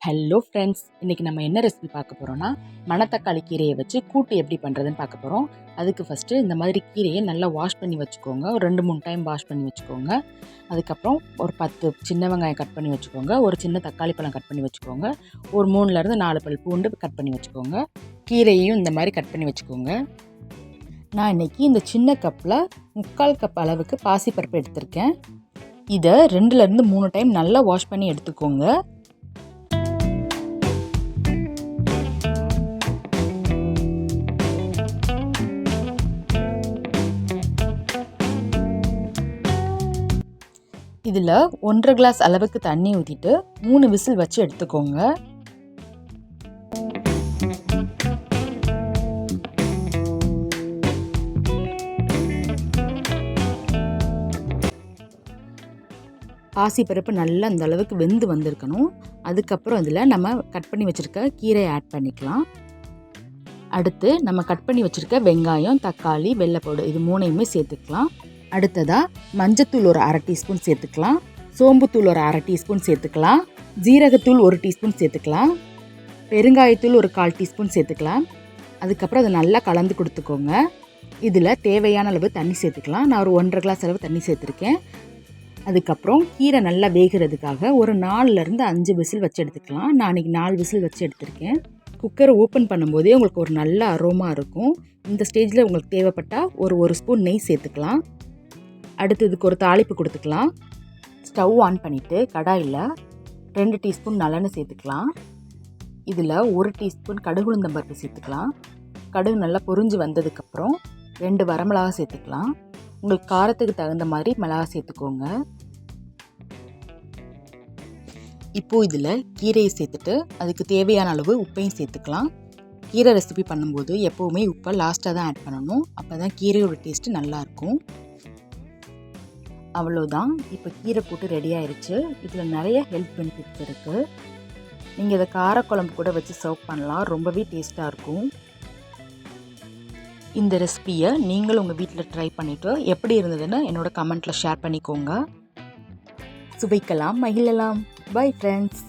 Hello friends, இன்றைக்கி நம்ம என்ன ரெசிபி பார்க்க போகிறோன்னா மணத்தக்காளி கீரையை வச்சு கூட்டு எப்படி பண்ணுறதுன்னு பார்க்க போகிறோம். அதுக்கு ஃபஸ்ட்டு இந்த மாதிரி கீரையை நல்லா வாஷ் பண்ணி வச்சுக்கோங்க. ஒரு 2-3 டைம் வாஷ் பண்ணி வச்சுக்கோங்க. அதுக்கப்புறம் ஒரு 10 சின்ன வெங்காயம் கட் பண்ணி வச்சுக்கோங்க. ஒரு சின்ன தக்காளி பழம் கட் பண்ணி வச்சுக்கோங்க. ஒரு 3லேருந்து 4 பல் பூண்டு கட் பண்ணி வச்சுக்கோங்க. கீரையையும் இந்த மாதிரி கட் பண்ணி வச்சுக்கோங்க. நான் இன்றைக்கி இந்த சின்ன கப்பில் 3/4 கப் அளவுக்கு பாசிப்பருப்பு எடுத்திருக்கேன். இதை 2லேருந்து 3 டைம் நல்லா வாஷ் பண்ணி எடுத்துக்கோங்க. இதில் 1/2 கிளாஸ் அளவுக்கு தண்ணி ஊற்றிட்டு 3 விசில் வச்சு எடுத்துக்கோங்க. பாசிப்பருப்பு நல்லா அந்த அளவுக்கு வெந்து வந்திருக்கணும். அதுக்கப்புறம் இதில் நம்ம கட் பண்ணி வச்சுருக்க கீரையை ஆட் பண்ணிக்கலாம். அடுத்து நம்ம கட் பண்ணி வச்சுருக்க வெங்காயம், தக்காளி, வெள்ளைப்பூடு இது 3யுமே சேர்த்துக்கலாம். அடுத்ததாக மஞ்சத்தூள் ஒரு 1/2 டீஸ்பூன் சேர்த்துக்கலாம். சோம்புத்தூள் ஒரு 1/2 டீஸ்பூன் சேர்த்துக்கலாம். ஜீரகத்தூள் 1 டீஸ்பூன் சேர்த்துக்கலாம். பெருங்காயத்தூள் ஒரு 1/4 டீஸ்பூன் சேர்த்துக்கலாம். அதுக்கப்புறம் அதை நல்லா கலந்து கொடுத்துக்கோங்க. இதில் தேவையான அளவு தண்ணி சேர்த்துக்கலாம். நான் ஒரு 1/2 கிளாஸ் அளவு தண்ணி சேர்த்துருக்கேன். அதுக்கப்புறம் கீரை நல்லா வேகிறதுக்காக ஒரு 4லேருந்து 5 விசில் வச்சு எடுத்துக்கலாம். நான் இன்றைக்கி 4 விசில் வச்சு எடுத்திருக்கேன். குக்கரை ஓப்பன் பண்ணும்போதே உங்களுக்கு ஒரு நல்ல அரோமா இருக்கும். இந்த ஸ்டேஜில் உங்களுக்கு தேவைப்பட்டால் ஒரு ஸ்பூன் நெய் சேர்த்துக்கலாம். அடுத்து இதுக்கு ஒரு தாளிப்பு கொடுத்துக்கலாம். ஸ்டவ் ஆன் பண்ணிவிட்டு கடாயில் 2 டீஸ்பூன் நல்லெண்ணெய் சேர்த்துக்கலாம். இதில் 1 டீஸ்பூன் கடுகு உளுந்தம்பருப்பு சேர்த்துக்கலாம். கடுகு நல்லா பொரிஞ்சு வந்ததுக்கப்புறம் 2 வரமிளகா சேர்த்துக்கலாம். உங்களுக்கு காரத்துக்கு தகுந்த மாதிரி மிளகா சேர்த்துக்கோங்க. இப்போது இதில் கீரையை சேர்த்துட்டு அதுக்கு தேவையான அளவு உப்பையும் சேர்த்துக்கலாம். கீரை ரெசிபி பண்ணும்போது எப்போவுமே உப்பை லாஸ்ட்டாக தான் ஆட் பண்ணணும். அப்போ தான் கீரையோட டேஸ்ட்டு நல்லாயிருக்கும். அவ்வளோதான், இப்போ கீரை கூட்டு ரெடி ஆயிடுச்சு. இதில் நிறைய ஹெல்த் பெனிஃபிட்ஸ் இருக்குது. நீங்கள் இதை காரக்குழம்பு கூட வச்சு சர்வ் பண்ணலாம். ரொம்பவே டேஸ்ட்டாக இருக்கும். இந்த ரெசிபியை நீங்களும் உங்கள் வீட்டில் ட்ரை பண்ணிவிட்டு எப்படி இருந்ததுன்னு என்னோட கமெண்ட்டில் ஷேர் பண்ணிக்கோங்க. சுவைக்கலாம், மகிழலாம். Bye friends.